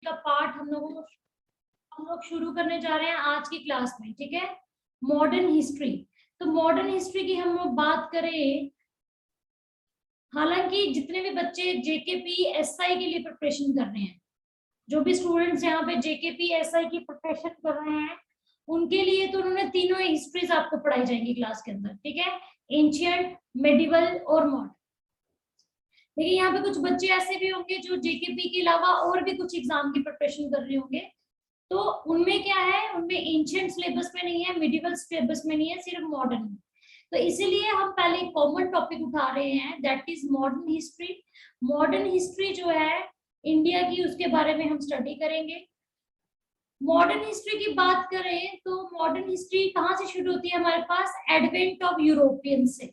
का पार्ट हम लोग शुरू करने जा रहे हैं आज की क्लास में, ठीक है। Modern history. तो मॉडर्न हिस्ट्री की हम लोग बात करें, हालांकि जितने भी बच्चे जेकेपी एसआई के लिए प्रिपरेशन कर रहे हैं, जो भी स्टूडेंट्स यहाँ पे जेकेपी एसआई की प्रिपरेशन कर रहे हैं, उनके लिए तो उन्होंने तीनों हिस्ट्रीज आपको पढ़ाई जाएंगी क्लास के अंदर, ठीक है। एंशियंट, मेडिवल और मॉडर्न। लेकिन यहाँ पे कुछ बच्चे ऐसे भी होंगे जो जेकेपी के अलावा और भी कुछ एग्जाम की प्रिपरेशन कर रहे होंगे, तो उनमें क्या है, उनमें एंशियंट सिलेबस में नहीं है, मेडिवल सिलेबस में नहीं है, सिर्फ मॉडर्न में। तो इसीलिए हम पहले कॉमन टॉपिक उठा रहे हैं, that is modern history. Modern history जो है इंडिया की, उसके बारे में हम स्टडी करेंगे। मॉडर्न हिस्ट्री की बात करें तो मॉडर्न हिस्ट्री कहां से शुरू होती है हमारे पास, एडवेंट ऑफ यूरोपियन से।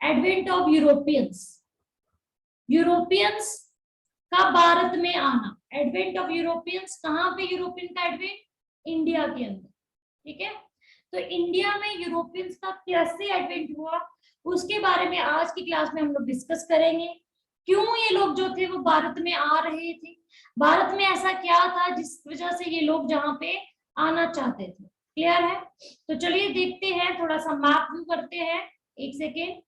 एडवेंट ऑफ यूरोपियंस का भारत में आना। एडवेंट ऑफ यूरोपियंस, कहां पे यूरोपियन का एडवेंट, इंडिया के अंदर, ठीक है। तो इंडिया में यूरोपियंस का कैसे एडवेंट हुआ, उसके बारे में आज की क्लास में हम लोग डिस्कस करेंगे। क्यों ये लोग जो थे वो भारत में आ रहे थे, भारत में ऐसा क्या था जिस वजह से ये लोग जहाँ पे आना चाहते थे। क्लियर है? तो चलिए देखते हैं, थोड़ा सा मैप व्यू करते हैं। एक सेकेंड,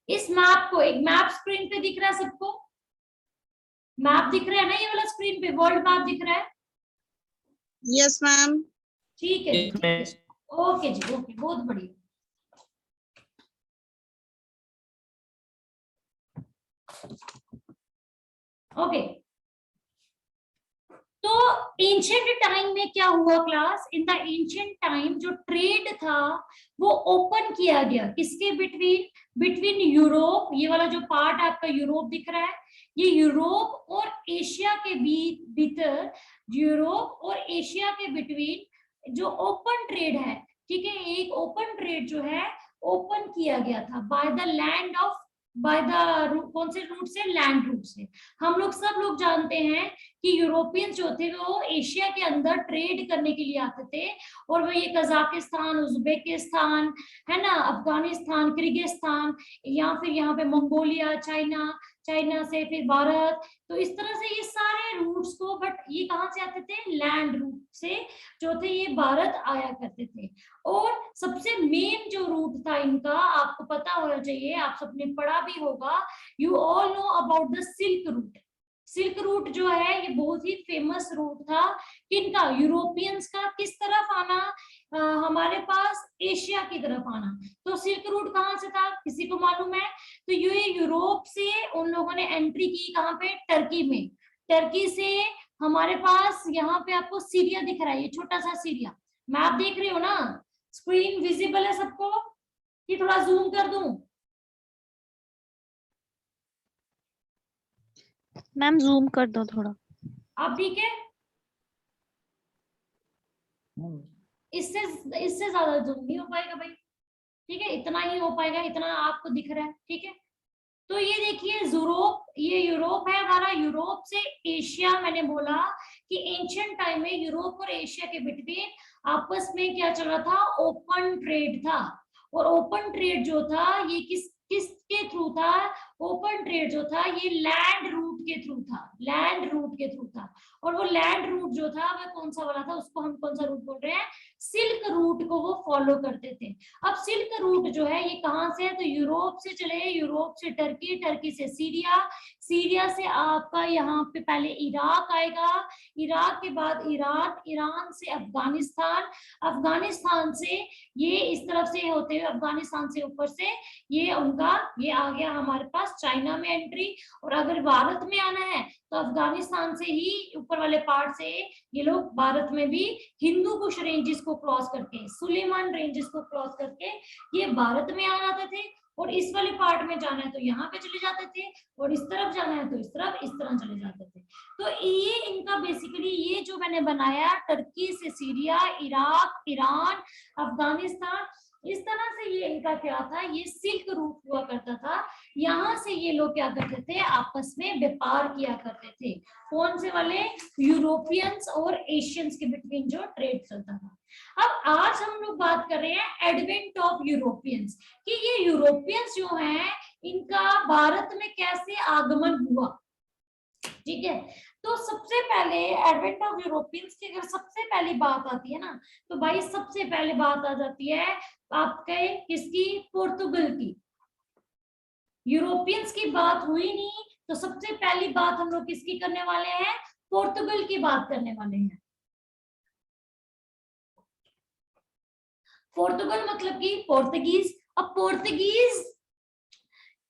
इस मैप को, एक मैप स्क्रीन पे दिख रहा है सबको? मैप दिख रहा है ना, ये वाला स्क्रीन पे वर्ल्ड मैप दिख रहा है? Yes ma'am. ठीक है, ठीक है, ओके जी, ओके, बहुत बढ़िया। ओके, तो एंशिएंट टाइम में क्या हुआ class, in the ancient time जो ट्रेड था वो ओपन किया गया, किसके बिटवीन यूरोप, ये वाला जो पार्ट आपका यूरोप दिख रहा है, ये यूरोप और एशिया के भीतर, यूरोप और एशिया के बिटवीन जो ओपन ट्रेड है, ठीक है, एक ओपन ट्रेड जो है ओपन किया गया था by the land of, by the कौन से रूट से, लैंड रूट से। हम लोग सब लोग जानते हैं कि यूरोपियंस जो थे वो एशिया के अंदर ट्रेड करने के लिए आते थे, और वो ये कजाकिस्तान, उज्बेकिस्तान है ना, अफगानिस्तान, किर्गिस्तान, या फिर यहाँ पे मंगोलिया, चाइना से फिर भारत, तो इस तरह से ये सारे रूट्स को, बट ये कहाँ से आते थे, लैंड रूट से जो थे ये भारत आया करते थे। और सबसे मेन जो रूट था इनका, आपको पता होना चाहिए, आप सबने पढ़ा भी होगा, you all know about the silk route. Silk route जो है ये बहुत ही फेमस रूट था, किनका, यूरोपियंस का, किस तरफ आना, हमारे पास एशिया की तरफ आना। तो सिल्क रूट कहाँ से था, किसी को मालूम है? तो ये यूरोप से उन लोगों ने एंट्री की, कहाँ पे, टर्की में। टर्की से हमारे पास यहाँ पे आपको सीरिया दिख रहा है, ये छोटा सा सीरिया, मैप देख रहे हो ना, स्क्रीन विजिबल है सबको कि थोड़ा जूम कर दूं? मैम जूम कर दो थोड़ा। आप ठीक है? इससे इससे ज्यादा जूम नहीं हो पाएगा भाई, ठीक है, इतना ही हो पाएगा, इतना आपको दिख रहा है, ठीक है। तो ये देखिए यूरोप, ये यूरोप है हमारा, यूरोप से एशिया, मैंने बोला कि एंशिएंट टाइम में यूरोप और एशिया के बिटवीन आपस में क्या चल रहा था, ओपन ट्रेड था। और ओपन ट्रेड जो था ये किसके थ्रू था, ओपन ट्रेड जो था ये लैंड रूट के थ्रू था, लैंड रूट के थ्रू था। और वो लैंड रूट जो था वह कौन सा वाला था, उसको हम कौन सा रूट बोल रहे हैं, सिल्क रूट को वो फॉलो करते थे। अब सिल्क रूट जो है ये कहां से है, तो यूरोप से चले, यूरोप से टर्की, टर्की से सीरिया, सीरिया से आपका यहाँ पे पहले इराक आएगा, इराक के बाद ईरान, ईरान से अफगानिस्तान, अफगानिस्तान से ये इस तरफ से होते हुए, अफगानिस्तान से ऊपर से ये उनका, ये आ गया हमारे पास चाइना में एंट्री। और अगर भारत में आना है तो अफगानिस्तान से ही ऊपर वाले पार्ट से ये लोग भारत में भी हिंदू कुश रेंजेस को क्रॉस करके, सुलेमान रेंजेस को क्रॉस करके ये भारत में आ जाते थे। और इस वाले पार्ट में जाना है तो यहाँ पे चले जाते थे, और इस तरफ जाना है तो इस तरफ, इस तरह चले जाते थे। तो ये इनका बेसिकली, ये जो मैंने बनाया, टर्की से सीरिया, इराक, ईरान, अफगानिस्तान, इस तरह से ये इनका क्या था, ये सिल्क रूट हुआ करता था। यहाँ से ये लोग क्या करते थे, आपस में व्यापार किया करते थे। कौन से वाले, यूरोपियंस और एशियंस के बिटवीन जो ट्रेड चलता था। अब आज हम लोग बात कर रहे हैं एडवेंट ऑफ यूरोपियंस, कि ये यूरोपियंस जो हैं इनका भारत में कैसे आगमन हुआ, ठीक है। तो सबसे पहले एडवेंट ऑफ यूरोपियंस की अगर सबसे पहली बात आती है ना, तो भाई सबसे पहले बात आ जाती है आपके किसकी, पोर्तुगल की। यूरोपियंस की बात हुई नहीं, तो सबसे पहली बात हम लोग किसकी करने वाले हैं, पोर्तुगल की बात करने वाले हैं। पोर्तुगल मतलब कि पोर्तुगीज। अब पोर्तुगीज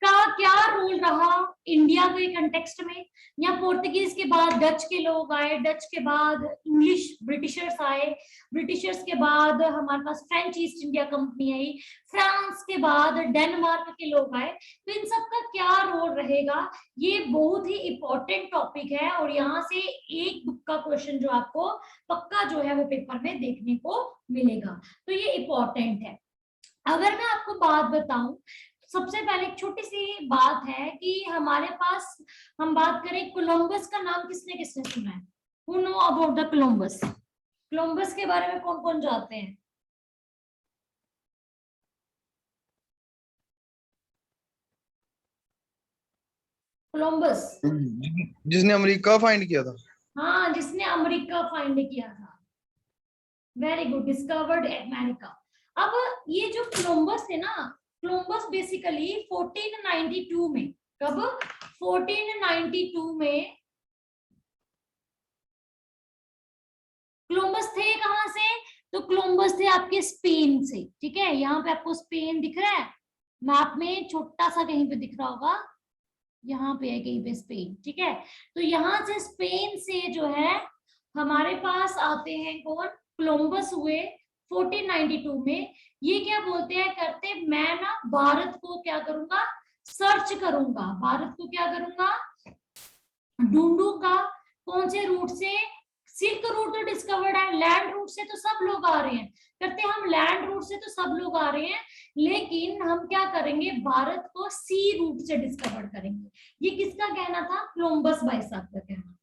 का क्या रोल रहा इंडिया के कंटेक्स्ट में, या पोर्तुगीज के बाद डच के लोग आए, डच के बाद इंग्लिश ब्रिटिशर्स आए, ब्रिटिशर्स के बाद हमारे पास फ्रेंच ईस्ट इंडिया कंपनी आई, फ्रांस के बाद डेनमार्क के लोग आए। तो इन सब का क्या रोल रहेगा, ये बहुत ही इंपॉर्टेंट टॉपिक है, और यहाँ से एक बुक का क्वेश्चन जो आपको पक्का जो है वो पेपर में देखने को मिलेगा, तो ये इंपॉर्टेंट है। अगर मैं आपको बात बताऊं, सबसे पहले एक छोटी सी बात है कि हमारे पास, हम बात करें कोलंबस का नाम किसने किसने सुना है, who know about the Columbus, Columbus के बारे में कौन कौन जानते हैं। कोलंबस, जिसने अमेरिका फाइंड किया था। हाँ, जिसने अमेरिका फाइंड किया था, वेरी गुड, डिस्कवर्ड अमेरिका। अब ये जो कोलंबस है ना, कोलंबस बेसिकली 1492 में, कब, 1492 में कोलंबस थे कहां से, तो कोलंबस थे आपके स्पेन से, ठीक है। यहाँ पे आपको स्पेन दिख रहा है मैप में, छोटा सा कहीं पे दिख रहा होगा, यहाँ पे है कहीं पे स्पेन, ठीक है। तो यहाँ से स्पेन से जो है हमारे पास आते हैं कौन, कोलंबस हुए 1492 में। ये क्या बोलते हैं करते, मैं ना भारत को क्या करूंगा, सर्च करूंगा, भारत को क्या करूंगा, ढूंढूंगा। कौन से रूट से, सिल्क रूट तो डिस्कवर्ड है, लैंड रूट से तो सब लोग आ रहे हैं, करते हम लैंड रूट से तो सब लोग आ रहे हैं, लेकिन हम क्या करेंगे, भारत को सी रूट से डिस्कवर करेंगे। ये किसका कहना था, कोलंबस भाई साहब का कहना था।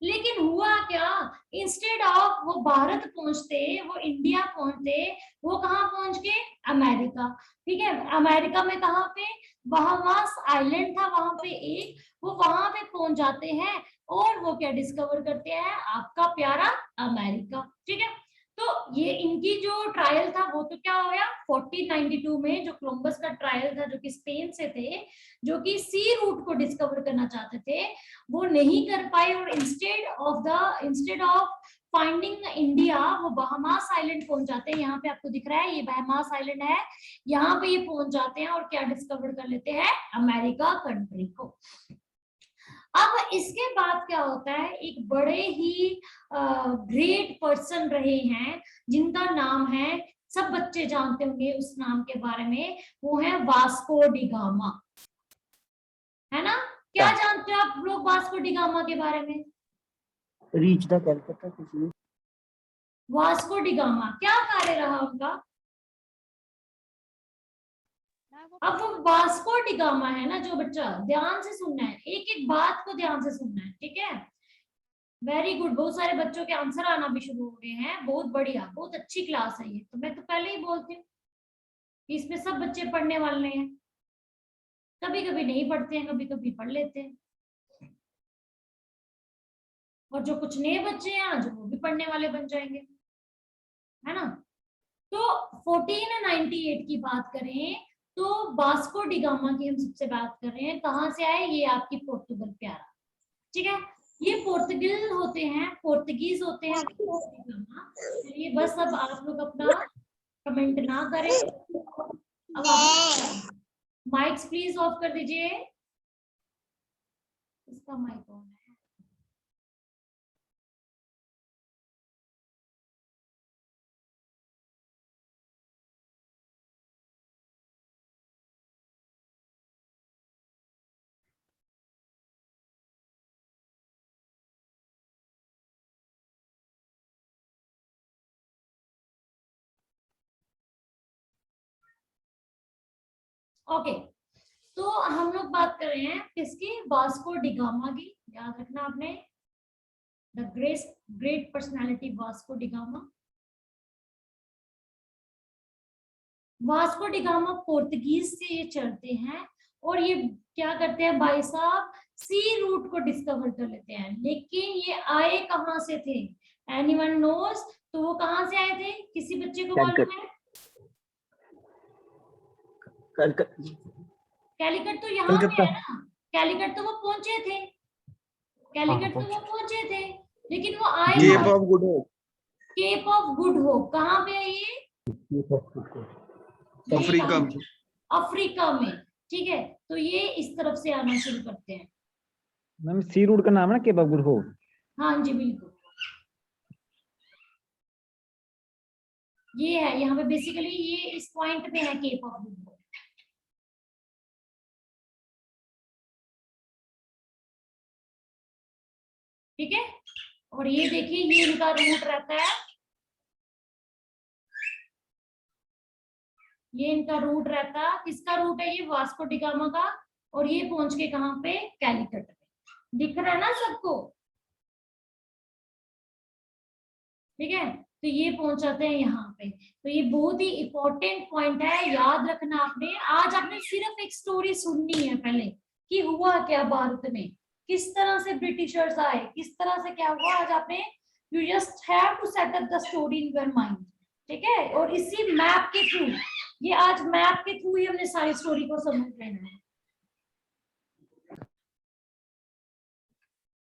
लेकिन हुआ क्या, इंस्टेड ऑफ वो भारत पहुंचते, वो इंडिया पहुंचते, वो कहाँ पहुंच गए, अमेरिका, ठीक है। अमेरिका में कहाँ पे, बहामास आइलैंड था वहां पे एक, वो वहां पे पहुंच जाते हैं, और वो क्या डिस्कवर करते हैं, आपका प्यारा अमेरिका, ठीक है। तो ये इनकी जो ट्रायल था वो तो क्या हो गया 1492 में, जो कोलंबस का ट्रायल था, जो कि स्पेन से थे, जो कि सी रूट को डिस्कवर करना चाहते थे, वो नहीं कर पाए, और इंस्टेड ऑफ फाइंडिंग इंडिया, वो बहामास आइलैंड पहुंच जाते हैं। यहाँ पे आपको दिख रहा है ये बहामास आइलैंड है, यहाँ पे ये पहुंच जाते हैं, और क्या डिस्कवर कर लेते हैं, अमेरिका कंट्री को। अब इसके बाद क्या होता है, एक बड़े ही ग्रेट पर्सन रहे हैं, जिनका नाम है, सब बच्चे जानते होंगे उस नाम के बारे में, वो है वास्को डी गामा, है ना। क्या जानते हो आप लोग वास्को डी गामा के बारे में, रीच द कलकत्ता किसी, वास्को डी गामा क्या कार्य रहा उनका। अब वो वास्को डी गामा है ना, जो बच्चा ध्यान से सुनना है, एक एक बात को ध्यान से सुनना है, ठीक है। वेरी गुड, बहुत सारे बच्चों के आंसर आना भी शुरू हो गए हैं, बहुत बढ़िया, बहुत अच्छी क्लास है ये, तो मैं तो पहले ही बोलती हूँ इसमें सब बच्चे पढ़ने वाले हैं, कभी कभी नहीं पढ़ते हैं, कभी कभी पढ़ लेते हैं, और जो कुछ नए बच्चे हैं आज वो भी पढ़ने वाले बन जाएंगे, है ना। तो 1498 की बात करें तो वास्को डी गामा की हम सबसे बात कर रहे हैं, कहाँ से आए, ये आपकी पोर्तुगल प्यारा, ठीक है। ये पोर्तुगल होते हैं, पोर्तुगीज होते हैं वास्को डी गामा। चलिए बस अब आप लोग अपना कमेंट ना करें, अब माइक्स प्लीज ऑफ कर दीजिए, इसका माइक ऑन है। ओके, तो हम लोग बात कर रहे हैं किसकी, वास्को डी गामा की, याद रखना आपने, the great personality Vasco D gamma. Vasco D gamma Portuguese से ये चलते हैं, और ये क्या करते हैं भाई साहब, सी रूट को डिस्कवर कर लेते हैं। लेकिन ये आए कहाँ से थे, एनीवन नोस? तो वो कहाँ से आए थे, किसी बच्चे को मालूम है? कैलिकट तो यहाँ पे है ना, कैलिकट तो वो पहुंचे थे, कैलिकट तो वो पहुंचे थे, लेकिन वो आए केप कहाँ? Of Good Hope. Cape of Good Hope कहाँ पे है ये? यही अफ्रीका कहाँ में। पे? अफ्रीका में। ठीक है, तो ये इस तरफ से आना शुरू करते हैं। मैम सी रूट का नाम है ना केप ऑफ गुड होप। हाँ जी बिल्कुल, ये है यहाँ पे बेसिकली, ये इस पॉइंट पे है केप ऑफ गुड होप। ठीक है, और ये देखिए ये इनका रूट रहता है, ये इनका रूट रहता है, किसका रूट है ये? वास्को डी गामा का। और ये पहुंच के कहाँ पे? कैलिकट पे। दिख रहा है ना सबको? ठीक है, तो ये पहुंच जाते हैं यहाँ पे। तो ये बहुत ही इंपॉर्टेंट पॉइंट है, याद रखना आपने। आज आपने सिर्फ एक स्टोरी सुननी है पहले कि हुआ क्या भारत में, किस तरह से ब्रिटिशर्स आए, किस तरह से क्या हुआ। आज आपने, you just have to set up the story in your mind. ठीक है, और इसी मैप के थ्रू, ये आज मैप के थ्रू ही हमने सारी स्टोरी को समझ लेना है।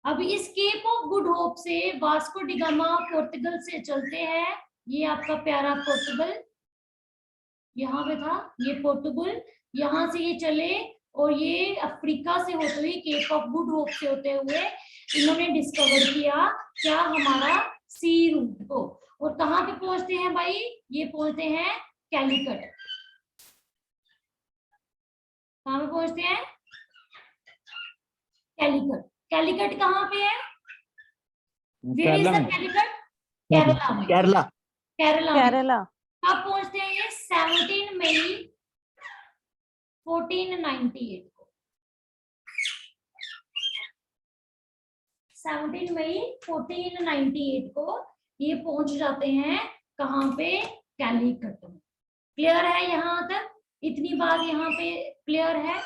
अब इस केप ऑफ गुड होप से वास्को डी गामा पोर्टुगल से चलते हैं, ये आपका प्यारा पोर्टुगल यहाँ पे था, ये पोर्टुगल, यहाँ से ये चले और ये अफ्रीका से होते हुए, केप ऑफ गुड होप से होते हुए इन्होंने डिस्कवर किया क्या? हमारा सी रूट को। और कहाँ पे पहुंचते हैं भाई? ये पहुंचते हैं कैलिकट। कहाँ पे पहुंचते हैं? कैलिकट। कैलिकट कहाँ पे है? Where is the Calicut? Kerala में। केरला केरला में। केरला। कब पहुंचते हैं ये? 17 मई 1498 को। 17 मई 1498 को ये पहुंच जाते हैं कहाँ पे? कैलिकट में। क्लियर है यहाँ तक? इतनी बात यहाँ पे क्लियर है?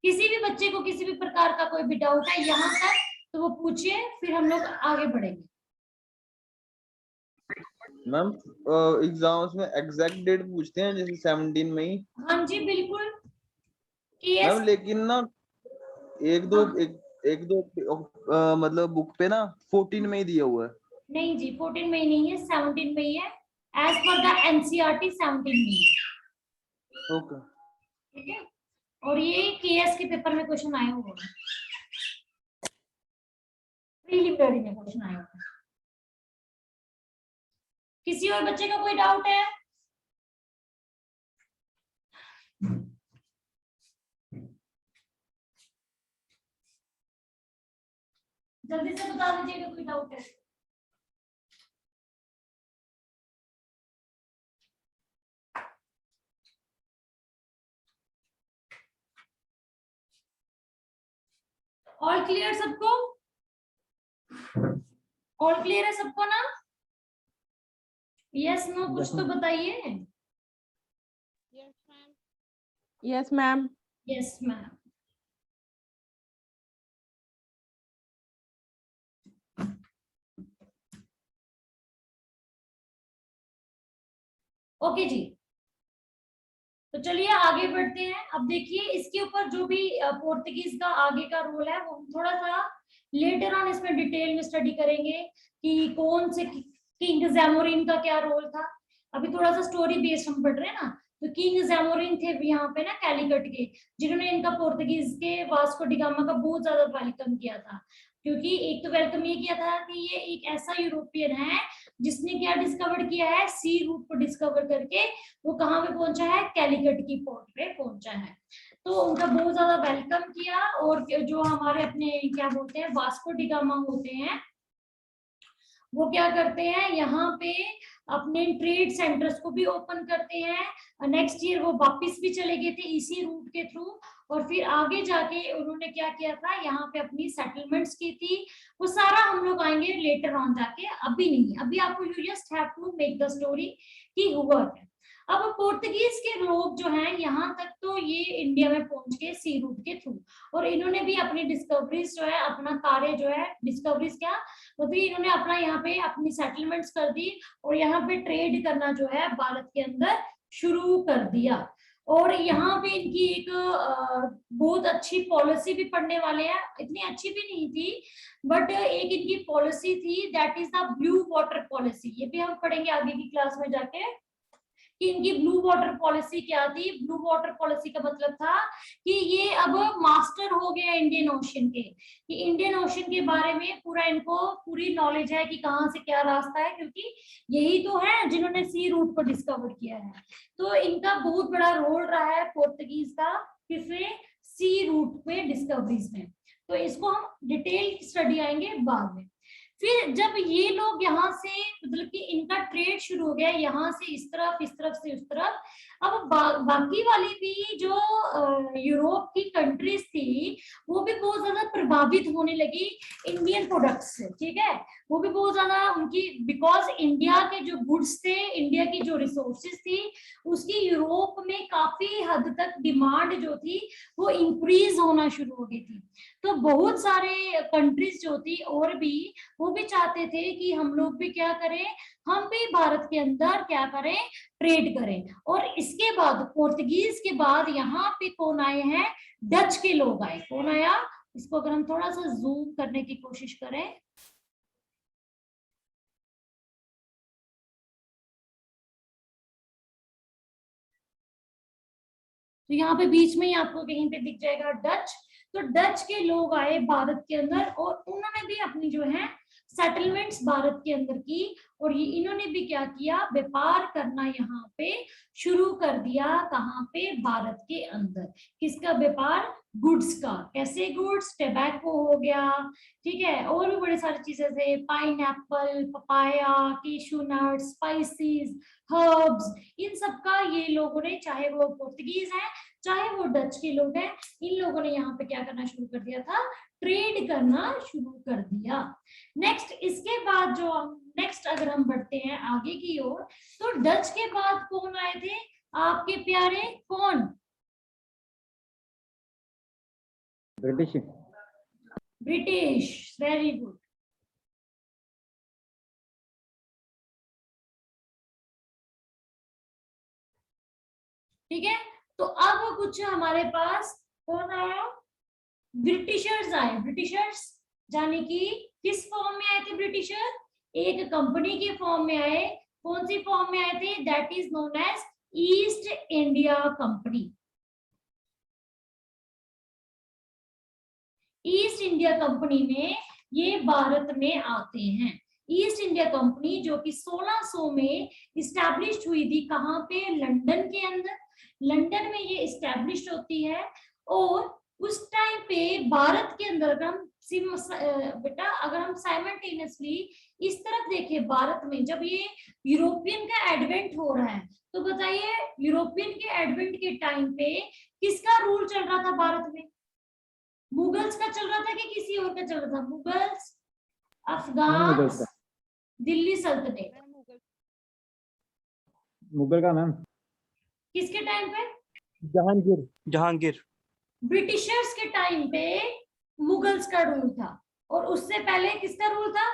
किसी भी बच्चे को किसी भी प्रकार का कोई भी डाउट है यहाँ तक तो वो पूछिए, फिर हम लोग आगे बढ़ेंगे। मैम एग्जाम्स में एग्जैक्ट डेट पूछते हैं जैसे 17 मई। हाँ जी बिल्कुल। मैम लेकिन ना एक दो मतलब बुक पे ना 14 मई दिया हुआ है। नहीं जी, 14 मई नहीं है, 17 मई है। एज पर द एनसीईआरटी 17 मई है। ओके, ठीक है, और ये केएस के पेपर में क्वेश्चन आए हुए हैं, प्रीलिमिनरी में क्वेश्चन आए हुए हैं। किसी और बच्चे का कोई डाउट है? जल्दी से बता दीजिएगा कोई डाउट है। ऑल क्लियर सबको? ऑल क्लियर है सबको ना? यस नो कुछ तो बताइए। Yes ma'am. Yes ma'am. Okay जी, तो चलिए आगे बढ़ते हैं। अब देखिए इसके ऊपर जो भी पोर्तुगीज का आगे का रोल है वो थोड़ा सा लेटर ऑन इसमें डिटेल में स्टडी करेंगे कि कौन से किंग जैमोरिन का क्या रोल था। अभी थोड़ा सा स्टोरी बेस्ड हम पढ़ रहे हैं ना, तो किंग जैमोरिन थे यहाँ पे ना कैलिकट के, जिन्होंने इनका पोर्तुगीज के वास्को डी गामा का बहुत ज्यादा वेलकम किया था। क्योंकि एक तो वेलकम ये किया था कि ये एक ऐसा यूरोपियन है जिसने क्या डिस्कवर किया है? सी रूट को डिस्कवर करके वो कहाँ पे पहुंचा है? कैलिकट की पोर्ट पे पहुंचा है। तो उनका बहुत ज्यादा वेलकम किया। और जो हमारे अपने क्या बोलते हैं वास्को डी गामा होते हैं, वो क्या करते हैं यहाँ पे अपने ट्रेड सेंटर्स को भी ओपन करते हैं। नेक्स्ट ईयर वो वापस भी चले गए थे इसी रूट के थ्रू, और फिर आगे जाके उन्होंने क्या किया था, यहाँ पे अपनी सेटलमेंट्स की थी। वो सारा हम लोग आएंगे लेटर ऑन जाके, अभी नहीं। अभी आपको you just have to make the story कि हुआ क्या। अब पोर्तुगीज के लोग जो हैं यहाँ तक तो ये इंडिया में पहुंच गए सी रूट के थ्रू, और इन्होंने भी अपनी डिस्कवरीज जो है, अपना कार्य जो है, डिस्कवरीज क्या मतलब इन्होंने अपना यहाँ पे अपनी सेटलमेंट्स कर दी और यहाँ पे ट्रेड करना जो है भारत के अंदर शुरू कर दिया। और यहाँ पे इनकी एक बहुत अच्छी पॉलिसी भी पढ़ने वाले हैं, इतनी अच्छी भी नहीं थी बट एक इनकी पॉलिसी थी, that is the blue water policy. ये भी हम पढ़ेंगे आगे की क्लास में जाके कि इनकी ब्लू वाटर पॉलिसी क्या थी। ब्लू वाटर पॉलिसी का मतलब था कि ये अब मास्टर हो गया इंडियन ओशन के, कि इंडियन ओशन के बारे में पूरा इनको पूरी नॉलेज है कि कहाँ से क्या रास्ता है, क्योंकि यही तो है जिन्होंने सी रूट को डिस्कवर किया है। तो इनका बहुत बड़ा रोल रहा है पोर्तुगीज का किसमें, सी रूट पे डिस्कवरीज में। तो इसको हम डिटेल स्टडी आएंगे बाद में। फिर जब ये लोग यहाँ से मतलब कि इनका ट्रेड शुरू हो गया यहाँ से इस तरफ से उस तरफ, अब बाकी वाली भी जो यूरोप की कंट्रीज थी वो भी बहुत ज्यादा प्रभावित होने लगी इंडियन प्रोडक्ट्स से, ठीक है। वो भी बहुत ज्यादा उनकी, बिकॉज इंडिया के जो गुड्स थे, इंडिया की जो रिसोर्सेज थी उसकी यूरोप में काफी हद तक डिमांड जो थी वो इंक्रीज होना शुरू हो गई थी। तो बहुत सारे कंट्रीज जो थी और भी वो भी चाहते थे कि हम लोग भी क्या करें, हम भी भारत के अंदर क्या करें, ट्रेड करें। और इसके बाद पोर्तुगीज के बाद यहाँ पे कौन आए हैं, डच के लोग आए। कौन आया, इसको अगर हम थोड़ा सा जूम करने की कोशिश करें, तो यहाँ पे बीच में ही आपको कहीं पे दिख जाएगा डच। तो डच के लोग आए भारत के अंदर और उन्होंने भी अपनी जो है सेटलमेंट्स भारत के अंदर की, और ये इन्होंने भी क्या किया, व्यापार करना यहाँ पे शुरू कर दिया। कहाँ पे, भारत के अंदर। किसका व्यापार, गुड्स का। कैसे गुड्स, टोबैको हो गया, ठीक है, और भी बड़े सारी चीजें थे, पाइन एप्पल, पपाया, केशू नट, स्पाइसेस, हर्ब्स, इन सब का ये लोगों ने, चाहे वो पोर्तुगीज है चाहे वो डच के लोग हैं, इन लोगों ने यहाँ पे क्या करना शुरू कर दिया था, ट्रेड करना शुरू कर दिया। नेक्स्ट, इसके बाद जो नेक्स्ट अगर हम बढ़ते हैं आगे की ओर, तो डच के बाद कौन आए थे आपके प्यारे, कौन, ब्रिटिश। British, very good. ठीक है, तो अब कुछ हमारे पास कौन आया, ब्रिटिशर्स आए। ब्रिटिशर्स यानी कि किस फॉर्म में आए थे ब्रिटिशर, एक कंपनी के फॉर्म में आए। कौन सी फॉर्म में आए थे, that is known as East India Company. East India Company में ये भारत में आते हैं। ईस्ट इंडिया कंपनी जो कि 1600 में इस्टेब्लिश हुई थी, कहाँ पे, लंदन के अंदर। लंदन में ये इस्टेब्लिश होती है। और उस टाइम पे भारत के अंदर अगर हम बेटा अगर हम साइमल्टेनियसली इस तरफ देखें, भारत में जब ये यूरोपियन का एडवेंट हो रहा है, तो बताइए यूरोपियन के एडवेंट के टाइम पे किसका रूल चल रहा था भारत में, मुगल्स का चल रहा था कि किसी और का चल रहा था, मुगल्स, अफगान, दिल्ली सल्तनत। मुगल का मैम, किसके टाइम पे, जहांगीर। जहांगीर। ब्रिटिशर्स के टाइम पे मुगल्स का रूल था, और उससे पहले किसका रूल था,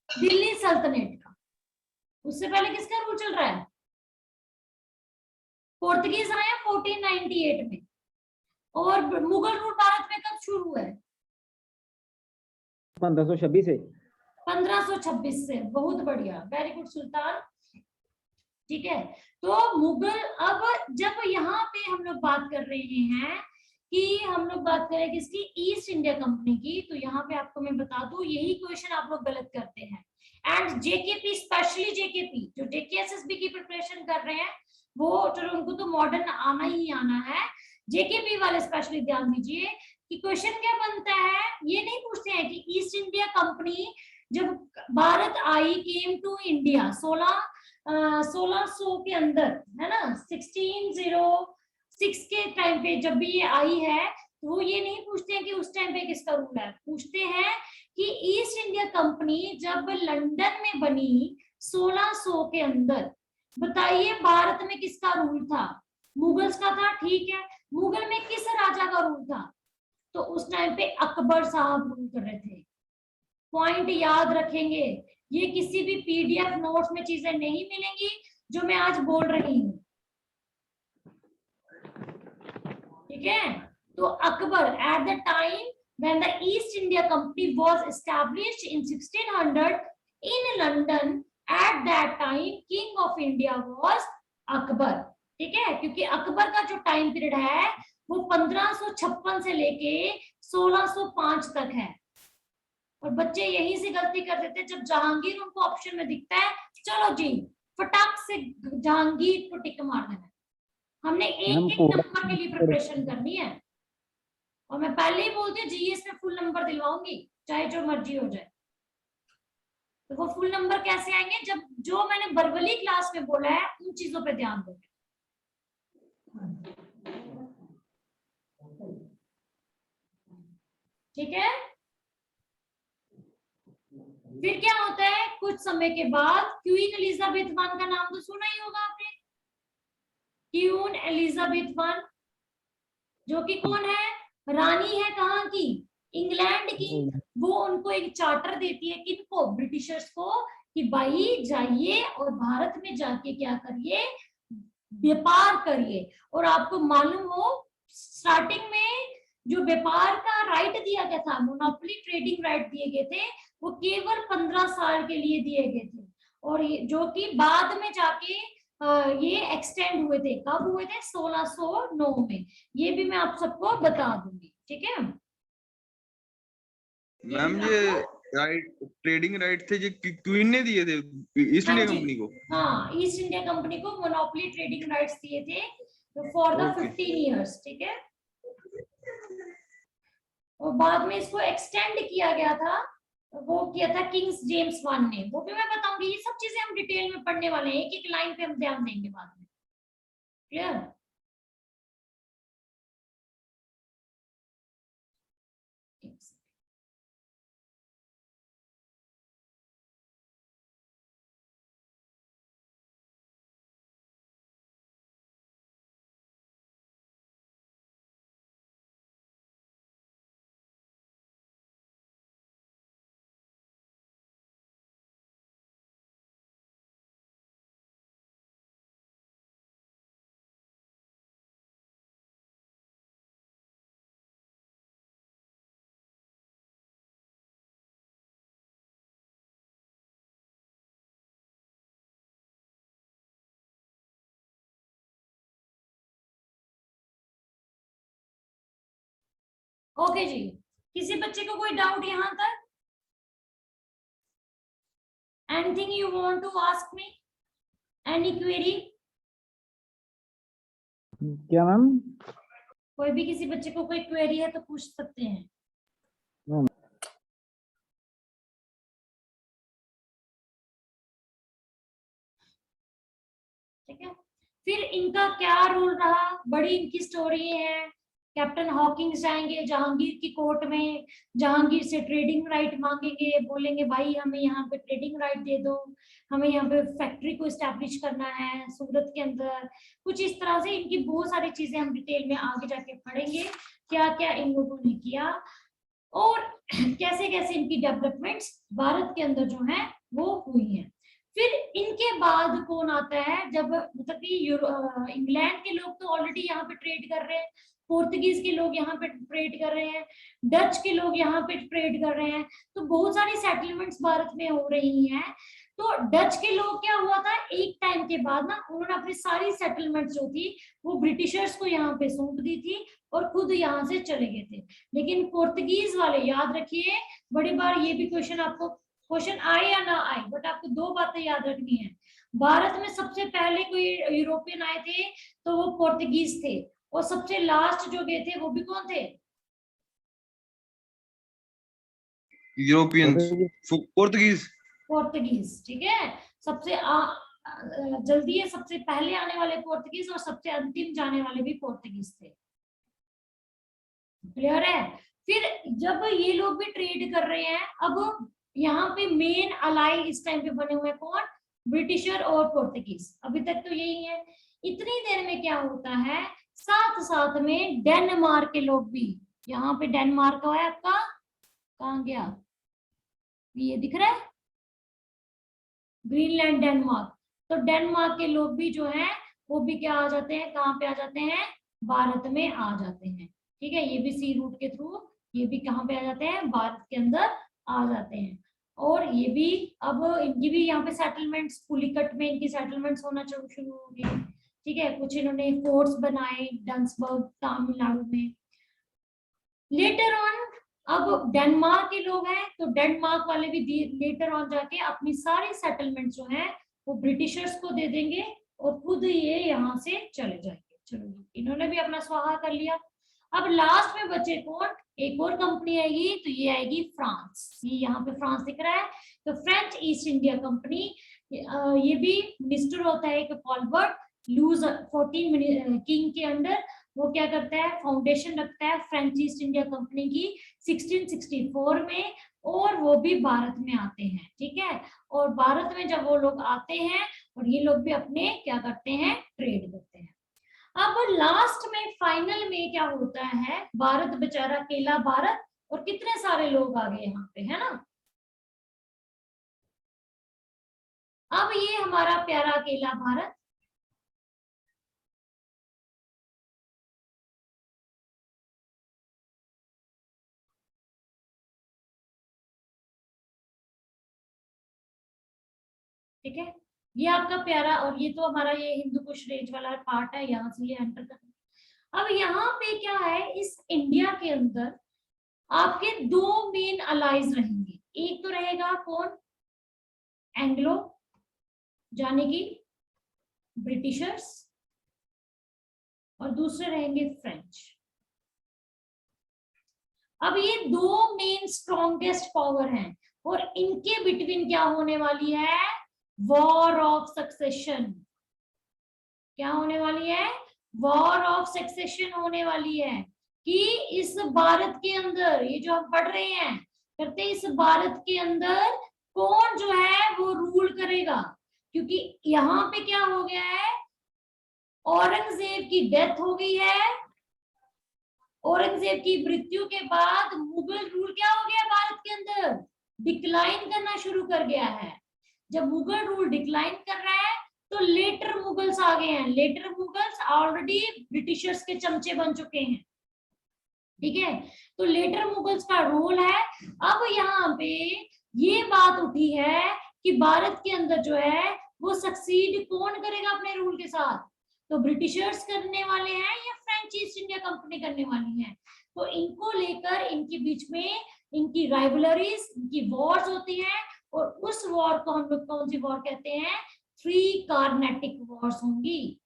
दिल्ली सल्तनत का। उससे पहले किसका रूल चल रहा है, पोर्तुगीज आया 1498 में, और मुगल रूल भारत में कब शुरू हुआ है, 1526 से। 1526 से। बहुत बढ़िया, वेरी गुड सुल्तान। ठीक है, तो मुगल, अब जब यहाँ पे हम लोग बात कर रहे हैं कि हम लोग बात करें किसकी, ईस्ट इंडिया कंपनी की, तो यहाँ पे आपको मैं बता दूं यही क्वेश्चन आप लोग गलत करते हैं। एंड जेकेपी, स्पेशली जेकेपी जो जेकेएसएसबी की प्रिपरेशन कर रहे हैं, वो चलो उनको तो मॉडर्न आना ही आना है, जेकेपी वाले स्पेशली ध्यान दीजिए कि क्वेश्चन क्या बनता है। ये नहीं पूछते हैं कि ईस्ट इंडिया कंपनी जब भारत आई, केम टू इंडिया 1600 के अंदर, है ना, 1606 के टाइम पे जब भी ये आई है, तो वो ये नहीं पूछते हैं कि उस टाइम पे किसका रूल है, पूछते हैं कि ईस्ट इंडिया कंपनी जब लंदन में बनी 1600 के अंदर, बताइए भारत में किसका रूल था? मुगल्स का था, ठीक है। मुगल में किस राजा का रूल था? तो उस टाइम पे अकबर साहब रूल कर रहे थे। पॉइंट याद रखेंगे, ये किसी भी पीडीएफ नोट्स में चीजें नहीं मिलेंगी जो मैं आज बोल रही हूँ, ठीक है। तो Akbar at the time when the East India Company was established in 1600 in London, at that time king of India was Akbar, ठीक है। क्योंकि अकबर का जो टाइम पीरियड है वो 1556 से लेके 1605 तक है। और बच्चे यहीं से गलती कर देते हैं, जब जहांगीर उनको ऑप्शन में दिखता है, चलो जी फटाक से जहांगीर को टिक मार देना। हमने एक एक नंबर के लिए प्रिपरेशन करनी है, और मैं पहले ही बोलती हूँ जीएस में फुल नंबर दिलवाऊंगी चाहे जो मर्जी हो जाए। तो वो फुल नंबर कैसे आएंगे? जब जो मैंने बरवली क्लास में बोला है उन चीजों पे ध्यान दो, ठीक है। फिर क्या होता है, कुछ समय के बाद क्वीन एलिजाबेथ वन का नाम तो सुना ही होगा आपने, क्वीन एलिजाबेथ वन, जो कि कौन है? रानी है कहाँ की? इंग्लैंड की। वो उनको एक चार्टर देती है, किनको? ब्रिटिशर्स को, कि भाई जाइए और भारत में जाके क्या करिए? व्यापार करिए। और आपको मालूम हो स्टार्टिंग में जो व्यापार का राइट दिया गया था, मोनोपोली ट्रेडिंग राइट दिए गए थे, वो केवल 15 साल के लिए दिए गए थे, और जो कि बाद में जाके ये एक्सटेंड हुए थे। कब हुए थे? 1609 में। ये भी मैं आप सबको बता दूंगी, ठीक है। मैम ये राइट, ट्रेडिंग राइट थे ये क्वीन ने दिए थे ईस्ट इंडिया कंपनी को? हाँ, ईस्ट इंडिया कंपनी को मोनोपोली ट्रेडिंग राइट्स दिए थे फॉर द 15 इयर्स, ठीक है। और बाद में इसको एक्सटेंड किया गया था, वो किया था किंग्स जेम्स वन ने। वो भी मैं बताऊंगी, ये सब चीजें हम डिटेल में पढ़ने वाले हैं, एक एक लाइन पे हम ध्यान देंगे बाद में, क्लियर। ओके जी, किसी बच्चे को कोई डाउट यहाँ तक? Anything you want to ask me? Any query? क्या मैम? कोई भी किसी बच्चे को कोई क्वेरी है तो पूछ सकते हैं। ठीक है, फिर इनका क्या रोल रहा? बड़ी इनकी स्टोरी है। कैप्टन हॉकिंस जाएंगे जहांगीर की कोर्ट में, जहांगीर से ट्रेडिंग राइट मांगेंगे, बोलेंगे भाई हमें यहाँ पे ट्रेडिंग राइट दे दो, हमें यहाँ पे फैक्ट्री को एस्टैब्लिश करना है सूरत के अंदर। कुछ इस तरह से इनकी बहुत सारी चीजें हम डिटेल में आगे जाके पढ़ेंगे, क्या क्या इन लोगों ने किया और कैसे कैसे इनकी डेवलपमेंट्स भारत के अंदर जो है वो हुई है। फिर इनके बाद कौन आता है? जब मतलब कि इंग्लैंड के लोग तो ऑलरेडी यहाँ पे ट्रेड कर रहे हैं, पोर्तुगीज के लोग यहाँ पे ट्रेड कर रहे हैं, डच के लोग यहाँ पे ट्रेड कर रहे हैं, तो बहुत सारी सेटलमेंट्स भारत में हो रही हैं। तो डच के लोग क्या हुआ था, एक टाइम के बाद ना उन्होंने अपनी सारी सेटलमेंट्स जो थी वो ब्रिटिशर्स को यहाँ पे सौंप दी थी और खुद यहाँ से चले गए थे। लेकिन पोर्तुगीज वाले, याद रखिए बड़ी बार ये भी क्वेश्चन आपको क्वेश्चन आए या ना आए, बट आपको दो बातें याद रखनी है। भारत में सबसे पहले कोई यूरोपियन आए थे तो वो पोर्तुगीज थे, और सबसे लास्ट जो गए थे वो भी कौन थे? यूरोपियंस, पोर्तुगीज। पोर्तुगीज, ठीक है। सबसे जल्दी है, सबसे पहले आने वाले पोर्तुगीज और सबसे अंतिम जाने वाले भी पोर्तुगीज थे, क्लियर है। फिर जब ये लोग भी ट्रेड कर रहे हैं, अब यहाँ पे मेन अलाई इस टाइम पे बने हुए हैं कौन? ब्रिटिशर और पोर्तुगीज, अभी तक तो यही है। इतनी देर में क्या होता है, साथ साथ में डेनमार्क के लोग भी, यहाँ पे डेनमार्क का है आपका, कहाँ गया, ये दिख रहा है ग्रीनलैंड डेनमार्क, तो डेनमार्क के लोग भी जो है वो भी क्या आ जाते हैं, कहाँ पे आ जाते हैं, भारत में आ जाते हैं। ठीक है, ये भी सी रूट के थ्रू ये भी कहाँ पे आ जाते हैं, भारत के अंदर आ जाते हैं। और ये भी अब इनकी भी यहाँ पे सेटलमेंट्स, पुलिकट में इनकी सेटलमेंट्स होना शुरू हो गई। ठीक है, कुछ इन्होंने फोर्ट्स बनाए डंसबर्ग तमिलनाडु में। लेटर ऑन अब डेनमार्क के लोग हैं तो डेनमार्क वाले भी लेटर ऑन जाके अपनी सारी सेटलमेंट जो है वो ब्रिटिशर्स को दे देंगे और खुद ये यहाँ से चले जाएंगे। चलो इन्होंने भी अपना स्वाहा कर लिया। अब लास्ट में बचे कौन, एक और कंपनी आएगी, तो ये आएगी फ्रांस। ये यहाँ पे फ्रांस दिख रहा है, तो फ्रेंच ईस्ट इंडिया कंपनी, ये भी मिनिस्टर होता है एक कॉलबर्ट लूज 14 किंग के अंडर। वो क्या करता है, फाउंडेशन रखता है फ्रेंच ईस्ट इंडिया कंपनी की 1664 में, और वो भी भारत में आते हैं। ठीक है, और भारत में जब वो लोग आते हैं और ये लोग भी अपने क्या करते हैं, ट्रेड करते हैं। अब लास्ट में फाइनल में क्या होता है, भारत बेचारा अकेला भारत, और कितने सारे लोग आ गए यहाँ पे, है ना। अब ये हमारा प्यारा अकेला भारत, ठीक है, ये आपका प्यारा, और ये तो हमारा ये हिंदू कुश रेंज वाला पार्ट है, यहाँ से ये एंटर करना। अब यहाँ पे क्या है, इस इंडिया के अंदर आपके दो मेन अलाइज रहेंगे। एक तो रहेगा कौन, एंग्लो, जाने की ब्रिटिशर्स, और दूसरे रहेंगे फ्रेंच। अब ये दो मेन स्ट्रॉन्गेस्ट पावर हैं, और इनके बिटवीन क्या होने वाली है, वॉर ऑफ सक्सेशन। क्या होने वाली है, वॉर ऑफ सक्सेशन होने वाली है, कि इस भारत के अंदर, ये जो हम पढ़ रहे हैं करते, इस भारत के अंदर कौन जो है वो रूल करेगा। क्योंकि यहाँ पे क्या हो गया है, औरंगजेब की डेथ हो गई है, औरंगजेब की मृत्यु के बाद मुगल रूल क्या हो गया भारत के अंदर, डिक्लाइन करना शुरू कर गया है। जब मुगल रूल डिक्लाइन कर रहा है तो लेटर मुगल्स आ गए हैं। लेटर मुगल्स ऑलरेडी ब्रिटिशर्स के चमचे बन चुके हैं। ठीक है, तो लेटर मुगल्स का रोल है। अब यहाँ पे ये बात उठी है कि भारत के अंदर जो है वो सक्सीड कौन करेगा अपने रूल के साथ, तो ब्रिटिशर्स करने वाले हैं या फ्रेंच ईस्ट इंडिया कंपनी करने वाली है। तो इनको लेकर इनके बीच में इनकी राइवलरीज, इनकी वॉर्स होती हैं, और उस वॉर को हम लोग कौन सी वॉर कहते हैं, 3 कार्नेटिक वॉर्स होंगी।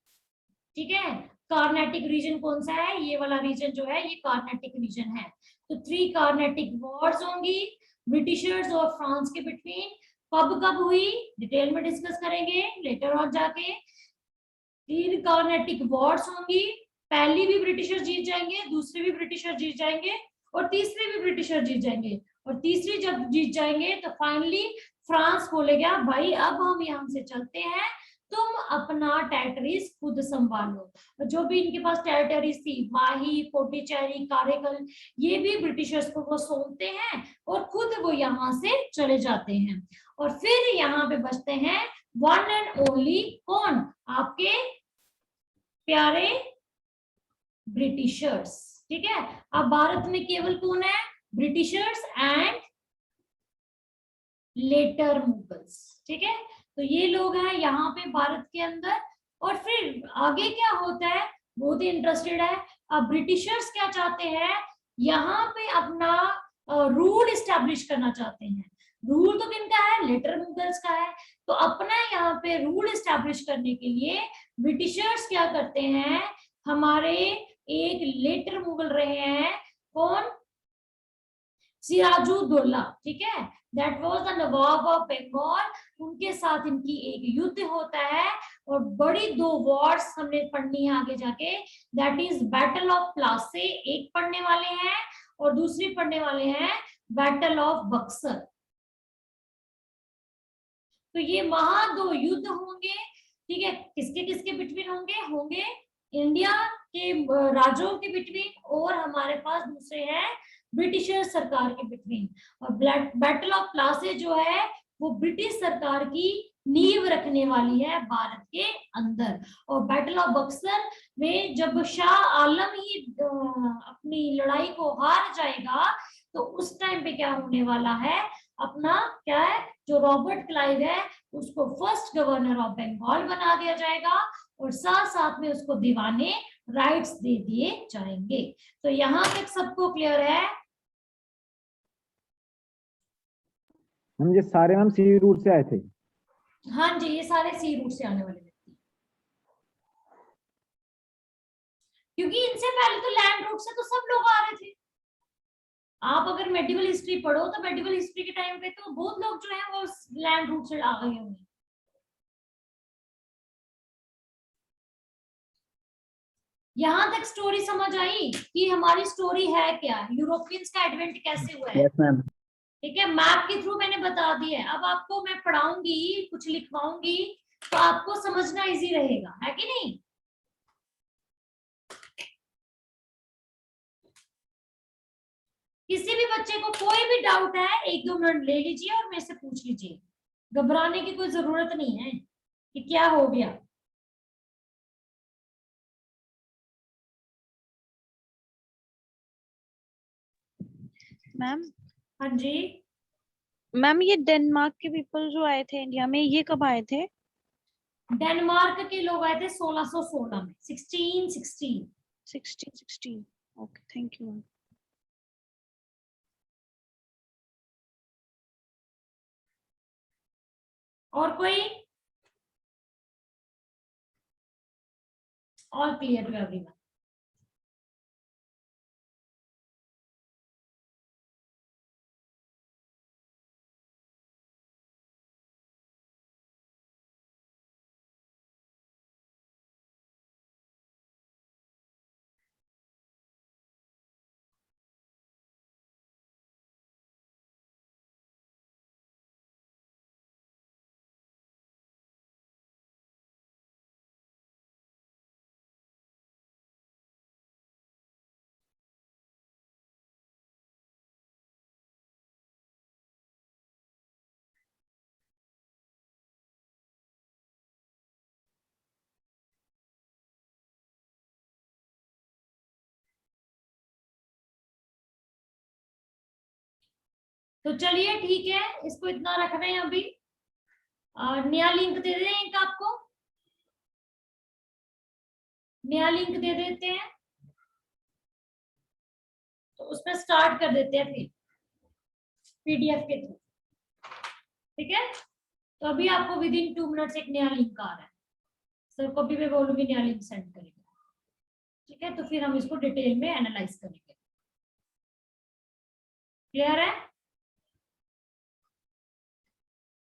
ठीक है, कार्नेटिक रीजन कौन सा है, ये वाला रीजन जो है ये कार्नेटिक रीजन है। तो 3 कार्नेटिक वॉर्स होंगी ब्रिटिशर्स और फ्रांस के बिटवीन। कब कब हुई, डिटेल में डिस्कस करेंगे लेटर ऑन जाके। 3 कार्नेटिक वॉर्स होंगी, पहली भी ब्रिटिशर जीत जाएंगे, दूसरी भी ब्रिटिशर जीत जाएंगे, और तीसरी भी ब्रिटिशर जीत जाएंगे। और तीसरी जब जीत जाएंगे तो फाइनली फ्रांस बोलेगा भाई अब हम यहाँ से चलते हैं, तुम अपना टेरिटरीज खुद संभालो। जो भी इनके पास टेरिटरीज थी, माही, पोंडिचेरी, कारेकल, ये भी ब्रिटिशर्स को वो सौंपते हैं और खुद वो यहाँ से चले जाते हैं। और फिर यहाँ पे बचते हैं वन एंड ओनली कौन, आपके प्यारे ब्रिटिशर्स। ठीक है, अब भारत में केवल कौन है, ब्रिटिशर्स एंड लेटर मुगल्स। ठीक है, तो ये लोग हैं यहाँ पे भारत के अंदर। और फिर आगे क्या होता है, बहुत ही इंटरेस्टेड है। अब ब्रिटिशर्स क्या चाहते हैं, यहाँ पे अपना रूल इस्टेब्लिश करना चाहते हैं। रूल तो किनका है, लेटर मुगल्स का है। तो अपना यहाँ पे रूल इस्टेब्लिश करने के लिए ब्रिटिशर्स क्या करते हैं, हमारे एक लेटर मुगल रहे हैं कौन, सिराजुद्दौला। ठीक है, that was the nawab of Bengal. उनके साथ इनकी एक युद्ध होता है, और बड़ी 2 वॉर्स हमने पढ़नी है आगे जाके, that is battle of Plassey एक पढ़ने वाले हैं, और दूसरी पढ़ने वाले हैं बैटल ऑफ बक्सर। तो ये महादो युद्ध होंगे, ठीक है, किसके किसके बिटवीन होंगे, होंगे इंडिया के राज्यों के बिटवीन, और हमारे पास दूसरे हैं ब्रिटिशर सरकार के बिटवीन। और बैटल ऑफ प्लासी जो है वो ब्रिटिश सरकार की नींव रखने वाली है भारत के अंदर। और बैटल ऑफ बक्सर में जब शाह आलम ही अपनी लड़ाई को हार जाएगा, तो उस टाइम पे क्या होने वाला है, अपना क्या है, जो रॉबर्ट क्लाइव है उसको फर्स्ट गवर्नर ऑफ बंगाल बना दिया जाएगा, और साथ साथ में उसको दीवाने राइट्स दे दिए जाएंगे। तो यहाँ तक सबको क्लियर है? हम ये सारे मैम सी रूट से आए थे। हाँ जी, ये सारे सी रूट से आने वाले व्यक्ति, क्योंकि इनसे पहले तो लैंड रूट से तो सब लोग आ रहे थे। आप अगर मेडिवल हिस्ट्री पढ़ो तो मेडिवल हिस्ट्री के टाइम पे तो बहुत लोग जो है वो लैंड रूट से आ गए होंगे। यहाँ तक स्टोरी समझ आई कि हमारी स्टोरी है क्या, यूरोपियंस का एडवेंट कैसे हुआ है? Yes ma'am. ठीक है, मैप के थ्रू मैंने बता दिया है। अब आपको मैं पढ़ाऊंगी, कुछ लिखवाऊंगी, तो आपको समझना इजी रहेगा, है कि नहीं? किसी भी बच्चे को कोई भी डाउट है 1-2 मिनट ले लीजिए और मेरे से पूछ लीजिए, घबराने की कोई जरूरत नहीं है कि क्या हो गया। मैम हाँ जी, मैम ये डेनमार्क के पीपल जो आए थे इंडिया में, ये कब आए थे? डेनमार्क के लोग आए थे 1616 में, 1616। 1616। Okay, thank you ma'am. और कोई? All clear to everyone? तो चलिए ठीक है, इसको इतना रख रहे हैं अभी। नया लिंक दे दें एक आपको, नया लिंक दे देते हैं, तो उसमें स्टार्ट कर देते हैं फिर पीडीएफ के थ्रू। ठीक है, तो अभी आपको विद इन 2 मिनट्स एक नया लिंक आ रहा है, सर को भी मैं बोलूंगी नया लिंक सेंड करेंगे। ठीक है, तो फिर हम इसको डिटेल में एनालाइज करेंगे। क्लियर है?